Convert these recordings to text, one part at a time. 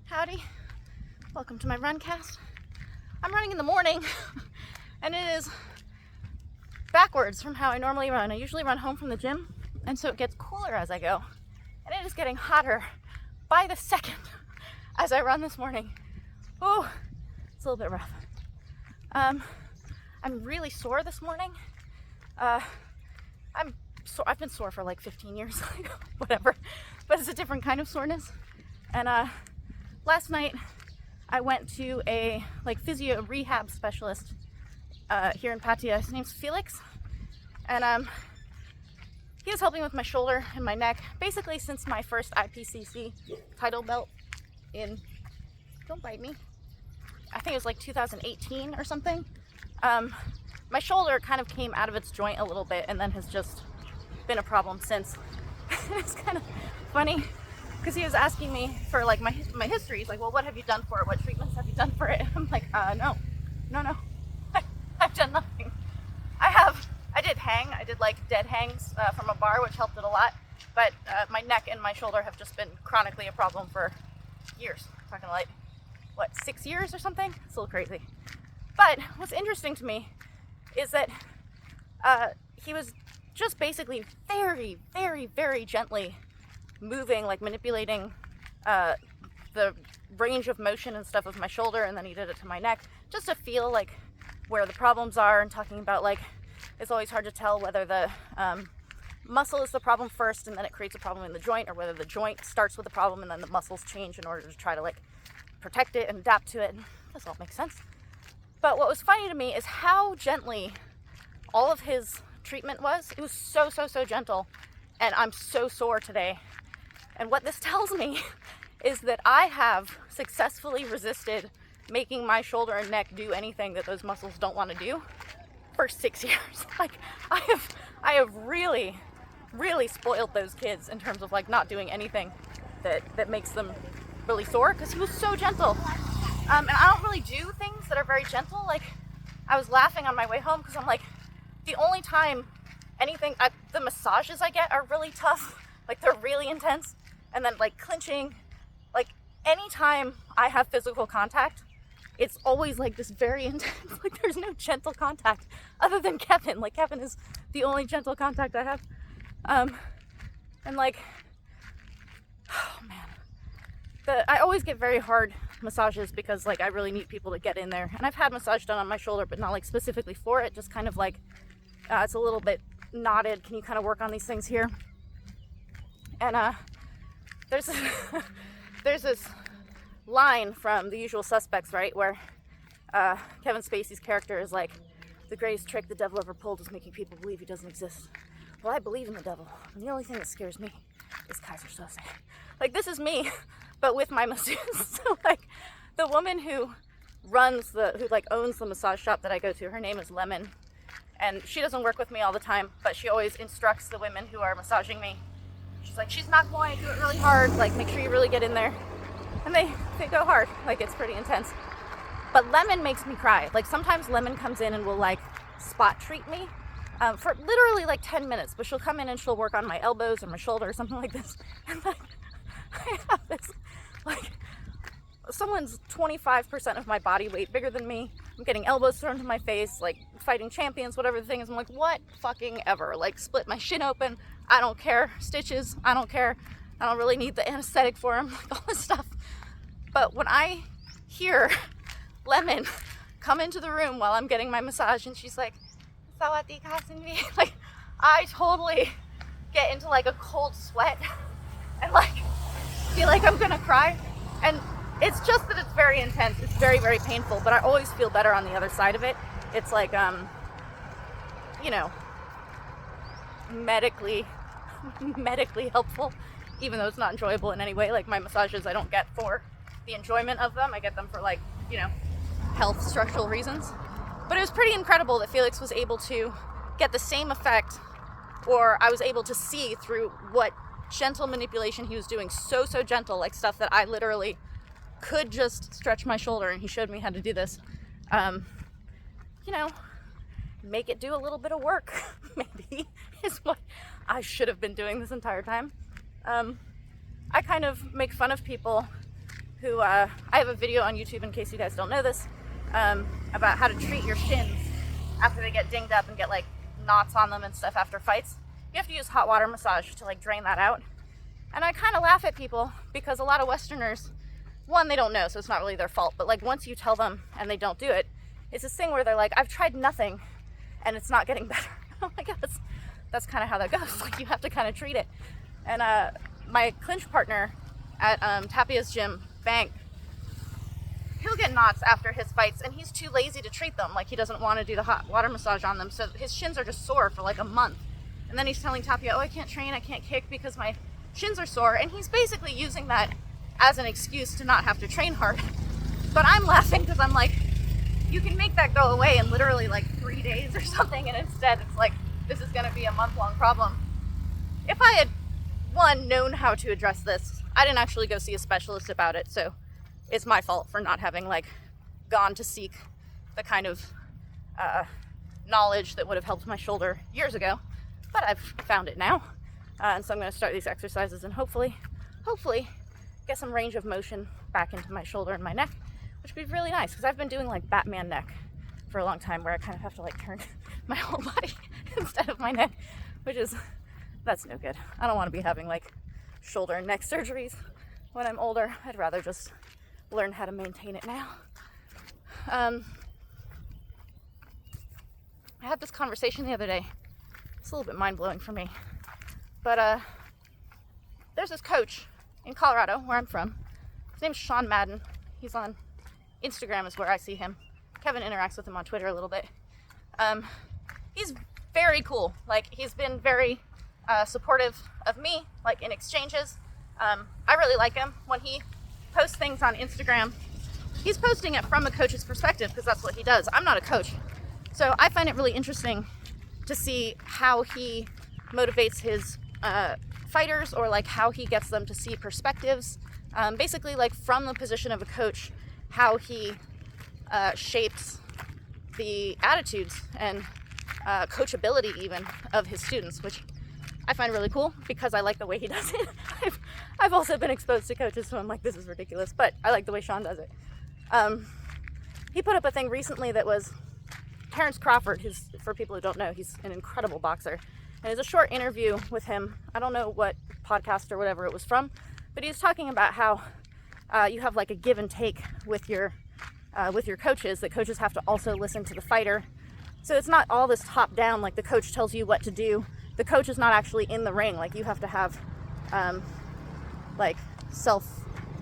Howdy, welcome to my runcast. I'm running in the morning and it is backwards from how I normally run. I usually run home from the gym, and so it gets cooler as I go, and it is getting hotter by the second as I run this morning. Oh, it's a little bit rough. I'm really sore this morning. I've been sore for like 15 years, whatever, but it's a different kind of soreness. And last night I went to a physio rehab specialist here in Pattaya. His name's Felix, and he was helping with my shoulder and my neck basically since my first IPCC title belt in, don't bite me, I think it was like 2018 or something. My shoulder kind of came out of its joint a little bit and then has just been a problem since. It's kind of funny because he was asking me for like my history. He's like, well, what have you done for it? What treatments have you done for it? I'm like, no. I've done nothing. I did like dead hangs from a bar, which helped it a lot. But my neck and my shoulder have just been chronically a problem for years. I'm talking like, 6 years or something? It's a little crazy. But what's interesting to me is that he was just basically very, very, very gently moving, like manipulating the range of motion and stuff of my shoulder, and then he did it to my neck just to feel like where the problems are, and talking about like it's always hard to tell whether the muscle is the problem first and then it creates a problem in the joint, or whether the joint starts with the problem and then the muscles change in order to try to like protect it and adapt to it. This all makes sense. But what was funny to me is how gently all of his treatment was. It was so gentle, and I'm so sore today. And what this tells me is that I have successfully resisted making my shoulder and neck do anything that those muscles don't want to do for 6 years. Like I have really, really spoiled those kids in terms of like not doing anything that makes them really sore, because he was so gentle. And I don't really do things that are very gentle. Like I was laughing on my way home because I'm like, the only time the massages I get are really tough. Like they're really intense. And then like clinching, like anytime I have physical contact, it's always like this very intense. Like there's no gentle contact other than Kevin. Like Kevin is the only gentle contact I have. And like, oh man. I always get very hard massages because like I really need people to get in there. And I've had massage done on my shoulder, but not like specifically for it. Just kind of like, it's a little bit knotted. Can you kind of work on these things here? And there's this line from The Usual Suspects, right, where Kevin Spacey's character is like, the greatest trick the devil ever pulled is making people believe he doesn't exist. Well, I believe in the devil, and the only thing that scares me is Kaiser Sose. Like, this is me, but with my masseuse. So like the woman who owns the massage shop that I go to, her name is Lemon, and she doesn't work with me all the time, but she always instructs the women who are massaging me. She's like, she's not going to do it really hard, like make sure you really get in there. And they go hard, like it's pretty intense. But Lemon makes me cry. Like sometimes Lemon comes in and will like spot treat me for literally like 10 minutes, but she'll come in and she'll work on my elbows or my shoulder or something like this. And like I have this, like someone's 25% of my body weight bigger than me. I'm getting elbows thrown to my face, like fighting champions, whatever the thing is. I'm like, what fucking ever? Like split my shin open. I don't care. Stitches. I don't care. I don't really need the anesthetic for him. Like all this stuff. But when I hear Lemon come into the room while I'm getting my massage and she's like, Sawati ka, Sylvie, like I totally get into like a cold sweat and like feel like I'm gonna cry. And it's just that it's very intense. It's very, very painful, but I always feel better on the other side of it. It's like, medically helpful, even though it's not enjoyable in any way. Like my massages, I don't get for the enjoyment of them. I get them for like, health structural reasons. But it was pretty incredible that Felix was able to get the same effect, or I was able to see through what gentle manipulation he was doing. So gentle, like stuff that I literally could just stretch my shoulder, and he showed me how to do this. Make it do a little bit of work, maybe, is what I should have been doing this entire time. I kind of make fun of people who, I have a video on YouTube in case you guys don't know this, about how to treat your shins after they get dinged up and get like knots on them and stuff after fights. You have to use hot water massage to like drain that out. And I kind of laugh at people because a lot of Westerners, one, they don't know, so it's not really their fault, but like once you tell them and they don't do it, it's this thing where they're like, I've tried nothing and it's not getting better. Oh my God, that's kind of how that goes. Like, you have to kind of treat it. And my clinch partner at Tapia's gym, Bank, he'll get knots after his fights and he's too lazy to treat them. Like, he doesn't want to do the hot water massage on them, so his shins are just sore for like a month. And then he's telling Tapia, oh, I can't train, I can't kick because my shins are sore. And he's basically using that as an excuse to not have to train hard. But I'm laughing because I'm like, you can make that go away in literally like 3 days or something, and instead it's like, this is going to be a month-long problem. If I had, one, known how to address this, I didn't actually go see a specialist about it, so it's my fault for not having like gone to seek the kind of knowledge that would have helped my shoulder years ago, but I've found it now. And so I'm going to start these exercises and hopefully get some range of motion back into my shoulder and my neck, which would be really nice because I've been doing like Batman neck for a long time where I kind of have to like turn my whole body instead of my neck, that's no good. I don't want to be having like shoulder and neck surgeries when I'm older. I'd rather just learn how to maintain it now. I had this conversation the other day. It's a little bit mind-blowing for me. But there's this coach in Colorado, where I'm from. His name's Sean Madden. He's on Instagram is where I see him. Kevin interacts with him on Twitter a little bit. He's very cool. Like, he's been very supportive of me, like in exchanges. I really like him. When he posts things on Instagram, he's posting it from a coach's perspective because that's what he does. I'm not a coach. So I find it really interesting to see how he motivates his fighters, or like how he gets them to see perspectives. Basically, like from the position of a coach, how he shapes the attitudes and coachability even of his students, which I find really cool because I like the way he does it. I've also been exposed to coaches, so I'm like, this is ridiculous, but I like the way Sean does it. He put up a thing recently that was Terrence Crawford, who's, for people who don't know, he's an incredible boxer. And it's a short interview with him. I don't know what podcast or whatever it was from, but he was talking about how you have like a give and take with your coaches, that coaches have to also listen to the fighter. So it's not all this top down, like the coach tells you what to do. The coach is not actually in the ring. Like, you have to have you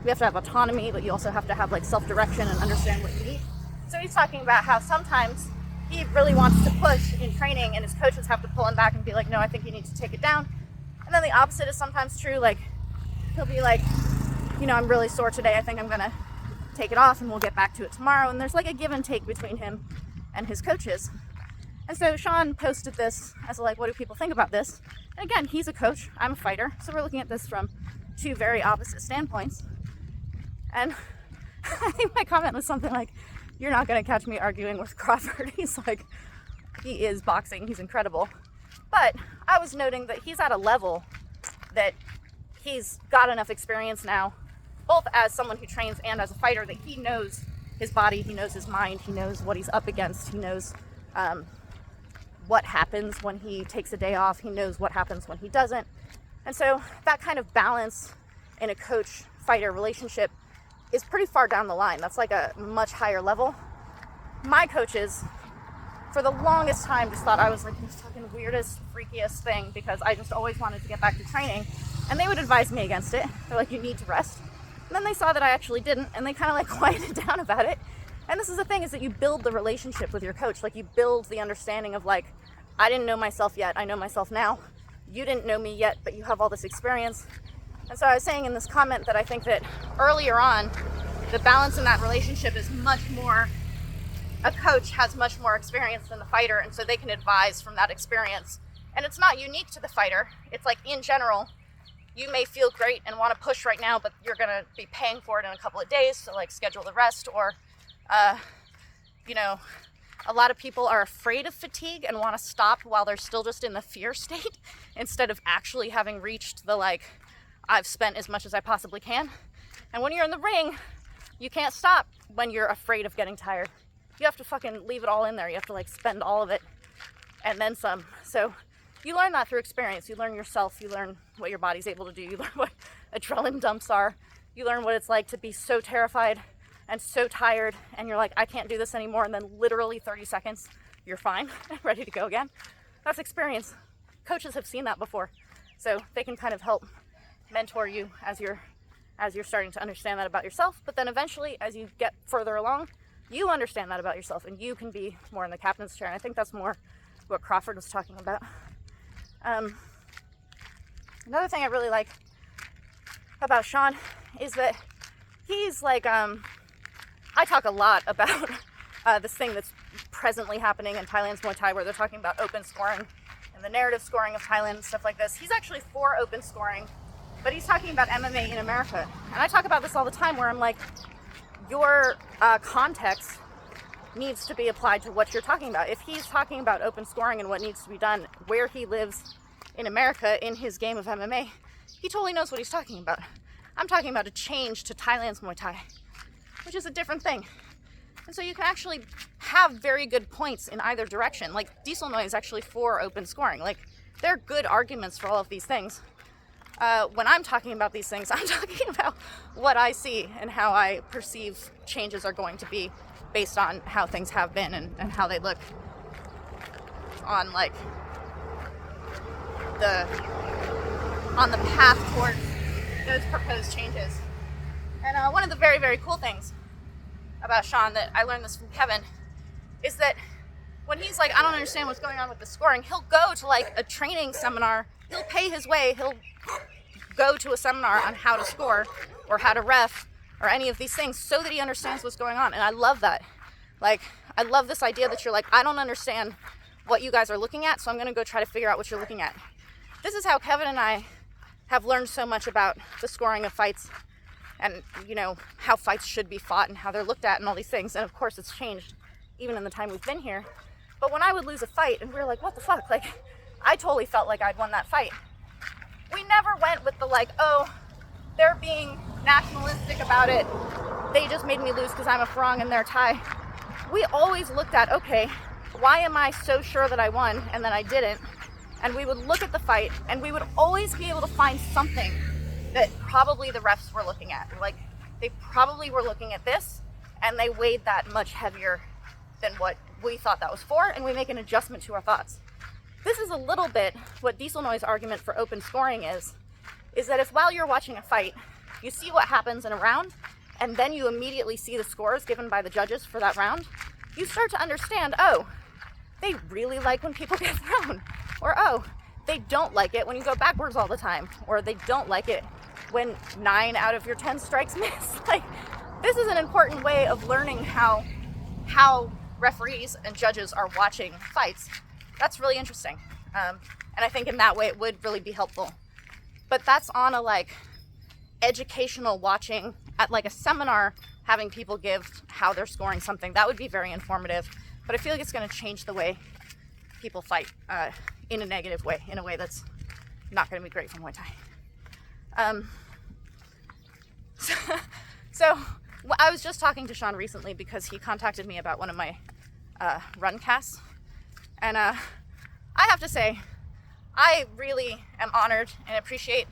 have to have autonomy, but you also have to have like self-direction and understand what you need. So he's talking about how sometimes he really wants to push in training and his coaches have to pull him back and be like, no, I think you need to take it down. And then the opposite is sometimes true. Like, he'll be like, you know, I'm really sore today. I think I'm going to take it off and we'll get back to it tomorrow. And there's like a give and take between him and his coaches. And so Sean posted this as like, what do people think about this? And again, he's a coach, I'm a fighter. So we're looking at this from two very opposite standpoints. And I think my comment was something like, you're not going to catch me arguing with Crawford. He's like, he is boxing. He's incredible. But I was noting that he's at a level that he's got enough experience now, both as someone who trains and as a fighter, that he knows his body, he knows his mind, he knows what he's up against, he knows what happens when he takes a day off, he knows what happens when he doesn't. And so that kind of balance in a coach-fighter relationship is pretty far down the line. That's like a much higher level. My coaches, for the longest time, just thought I was like the fucking weirdest, freakiest thing because I just always wanted to get back to training. And they would advise me against it. They're like, you need to rest. And then they saw that I actually didn't, and they kind of like quieted down about it. And this is the thing, is that you build the relationship with your coach. Like, you build the understanding of like, I didn't know myself yet, I know myself now. You didn't know me yet, but you have all this experience. And so I was saying in this comment that I think that earlier on, the balance in that relationship is much more, a coach has much more experience than the fighter, and so they can advise from that experience. And it's not unique to the fighter. It's like, in general, you may feel great and want to push right now, but you're going to be paying for it in a couple of days, so like schedule the rest. Or, you know, a lot of people are afraid of fatigue and want to stop while they're still just in the fear state instead of actually having reached the like, I've spent as much as I possibly can. And when you're in the ring, you can't stop when you're afraid of getting tired. You have to fucking leave it all in there. You have to like spend all of it and then some. So you learn that through experience. You learn yourself. You learn what your body's able to do. You learn what adrenaline dumps are. You learn what it's like to be so terrified and so tired and you're like, I can't do this anymore. And then literally 30 seconds, you're fine and ready to go again. That's experience. Coaches have seen that before. So they can kind of help mentor you as you're starting to understand that about yourself. But then eventually, as you get further along, you understand that about yourself and you can be more in the captain's chair. And I think that's more what Crawford was talking about. Another thing I really like about Sean is that he's like, I talk a lot about this thing that's presently happening in Thailand's Muay Thai where they're talking about open scoring and the narrative scoring of Thailand and stuff like this. He's actually for open scoring, but he's talking about MMA in America. And I talk about this all the time where I'm like, your context needs to be applied to what you're talking about. If he's talking about open scoring and what needs to be done where he lives in America in his game of MMA, he totally knows what he's talking about. I'm talking about a change to Thailand's Muay Thai, which is a different thing. And so you can actually have very good points in either direction. Like Diesel Noise is actually for open scoring. Like there are good arguments for all of these things. When I'm talking about these things, I'm talking about what I see and how I perceive changes are going to be based on how things have been and how they look on like on the path towards those proposed changes. And one of the very, very cool things about Sean that I learned this from Kevin is that when he's like, I don't understand what's going on with the scoring, he'll go to like a training seminar, he'll pay his way, he'll go to a seminar on how to score or how to ref or any of these things so that he understands what's going on. And I love that. Like, I love this idea that you're like, I don't understand what you guys are looking at, so I'm going to go try to figure out what you're looking at. This is how Kevin and I have learned so much about the scoring of fights and, you know, how fights should be fought and how they're looked at and all these things. And of course it's changed even in the time we've been here. But when I would lose a fight and we were like, what the fuck? Like, I totally felt like I'd won that fight. We never went with the like, oh, they're being nationalistic about it. They just made me lose because I'm a Farang and they're Thai. We always looked at, okay, why am I so sure that I won and then I didn't? And we would look at the fight and we would always be able to find something that probably the refs were looking at. Like, they probably were looking at this and they weighed that much heavier than what we thought that was for, and we make an adjustment to our thoughts. This is a little bit what Diesel Noise argument for open scoring is that if while you're watching a fight, you see what happens in a round, and then you immediately see the scores given by the judges for that round, you start to understand, oh, they really like when people get thrown. Or, oh, they don't like it when you go backwards all the time. Or they don't like it when 9 out of your 10 strikes miss. Like, this is an important way of learning how referees and judges are watching fights. That's really interesting. And I think in that way it would really be helpful. But that's on a like educational watching at like a seminar, having people give how they're scoring something. That would be very informative. But I feel like it's going to change the way people fight in a negative way, in a way that's not going to be great for Muay Thai. So I was just talking to Sean recently because he contacted me about one of my run casts. And I have to say, I really am honored and appreciate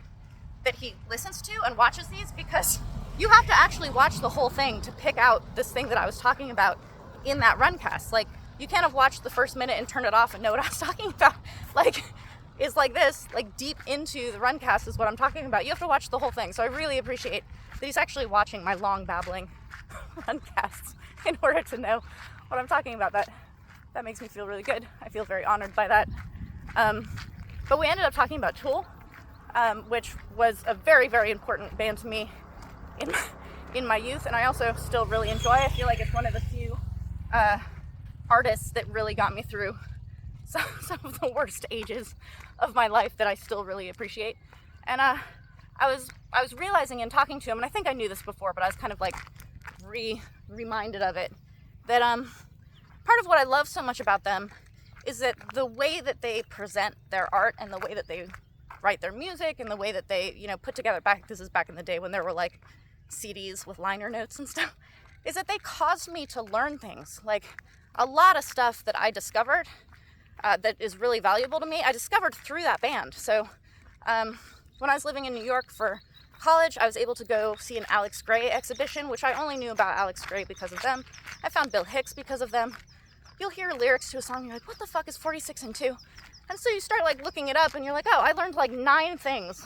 that he listens to and watches these, because you have to actually watch the whole thing to pick out this thing that I was talking about in that run cast. Like, you can't have watched the first minute and turn it off and know what I was talking about. Like, it's like this, like deep into the run cast is what I'm talking about. You have to watch the whole thing. So I really appreciate that he's actually watching my long babbling run casts in order to know what I'm talking about. That makes me feel really good. I feel very honored by that. But we ended up talking about Tool, which was a very, very important band to me in my youth, and I also still really enjoy. I feel like it's one of the few artists that really got me through some of the worst ages of my life that I still really appreciate. And I was realizing in talking to him, and I think I knew this before, but I was kind of like reminded of it, that part of what I love so much about them is that the way that they present their art and the way that they write their music and the way that they, put together, this is back in the day when there were like CDs with liner notes and stuff, is that they caused me to learn things. Like a lot of stuff that I discovered that is really valuable to me, I discovered through that band. So when I was living in New York for college, I was able to go see an Alex Gray exhibition, which I only knew about Alex Gray because of them. I found Bill Hicks because of them. You'll hear lyrics to a song and you're like, what the fuck is 46 and 2? And so you start like looking it up and you're like, oh, I learned like 9 things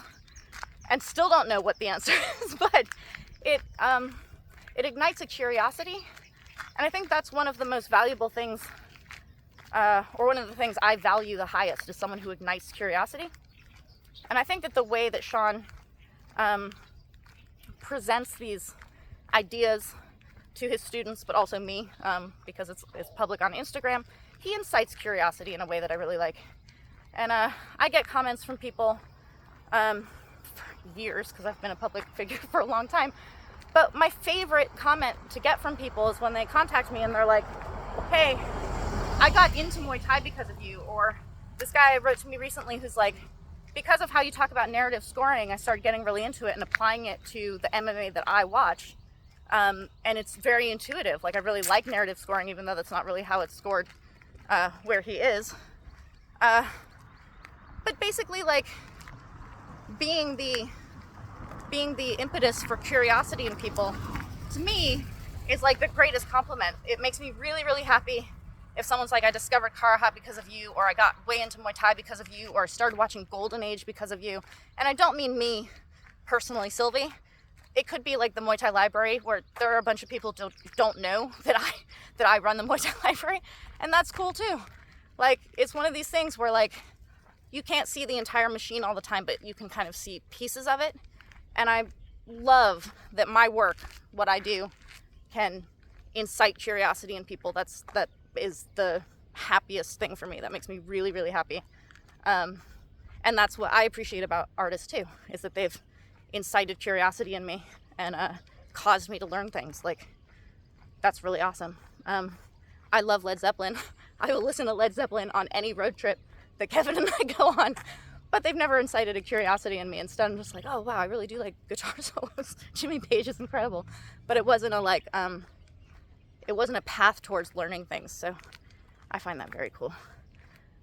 and still don't know what the answer is, but it ignites a curiosity. And I think that's one of the most valuable things, or one of the things I value the highest, is someone who ignites curiosity. And I think that the way that Sean presents these ideas to his students, but also me, because it's public on Instagram, he incites curiosity in a way that I really like. And I get comments from people for years, because I've been a public figure for a long time. But my favorite comment to get from people is when they contact me and they're like, hey, I got into Muay Thai because of you. Or this guy wrote to me recently who's like, because of how you talk about narrative scoring, I started getting really into it and applying it to the MMA that I watch. And it's very intuitive. Like, I really like narrative scoring, even though that's not really how it's scored where he is. But basically, like, being the impetus for curiosity in people, to me, is like the greatest compliment. It makes me really, really happy if someone's like, I discovered Karaha because of you, or I got way into Muay Thai because of you, or I started watching Golden Age because of you. And I don't mean me personally, Sylvie. It could be like the Muay Thai library, where there are a bunch of people who don't know that I run the Muay Thai library, and that's cool too. Like, it's one of these things where, like, you can't see the entire machine all the time, but you can kind of see pieces of it. And I love that my work, what I do, can incite curiosity in people. That is the happiest thing for me. That makes me really, really happy. And that's what I appreciate about artists too, is that they've incited curiosity in me and caused me to learn things. Like, that's really awesome. I love Led Zeppelin. I will listen to Led Zeppelin on any road trip that Kevin and I go on, but they've never incited a curiosity in me. Instead, I'm just like, oh wow, I really do like guitar solos. Jimmy Page is incredible. But it wasn't it wasn't a path towards learning things. So I find that very cool.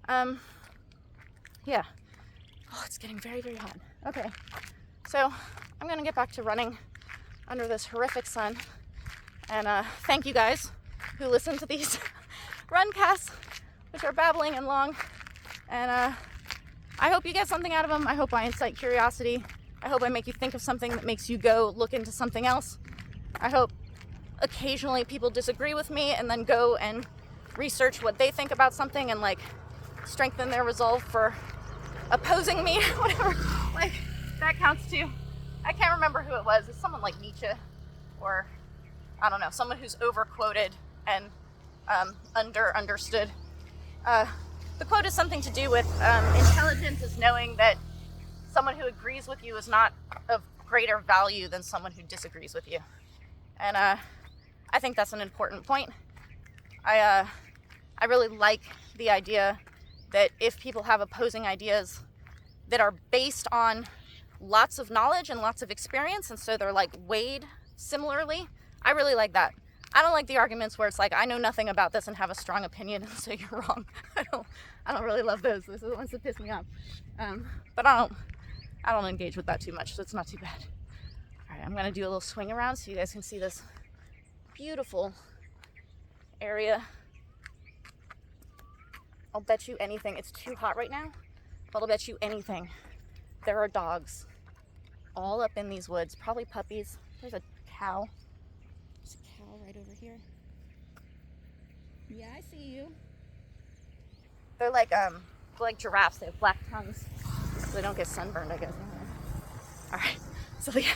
Yeah. Oh, it's getting very, very hot. Okay. So I'm gonna get back to running under this horrific sun. And thank you guys who listen to these run casts, which are babbling and long. And I hope you get something out of them. I hope I incite curiosity. I hope I make you think of something that makes you go look into something else. I hope occasionally people disagree with me and then go and research what they think about something and like strengthen their resolve for opposing me, whatever. Like, that counts too. I can't remember who it was. It's someone like Nietzsche, or I don't know, someone who's overquoted and understood. The quote is something to do with intelligence is knowing that someone who agrees with you is not of greater value than someone who disagrees with you. And I think that's an important point. I really like the idea that if people have opposing ideas that are based on lots of knowledge and lots of experience, and so they're like weighed similarly, I really like that. I don't like the arguments where it's like, I know nothing about this and have a strong opinion, and so you're wrong. I don't really love those. Those are the ones that piss me off. But I don't engage with that too much, so it's not too bad. All right, I'm gonna do a little swing around so you guys can see this beautiful area. I'll bet you anything. It's too hot right now, but I'll bet you anything. There are dogs all up in these woods, probably puppies. There's a cow. There's a cow right over here. Yeah, I see you. They're like giraffes. They have black tongues, so they don't get sunburned, I guess. All right, so yeah.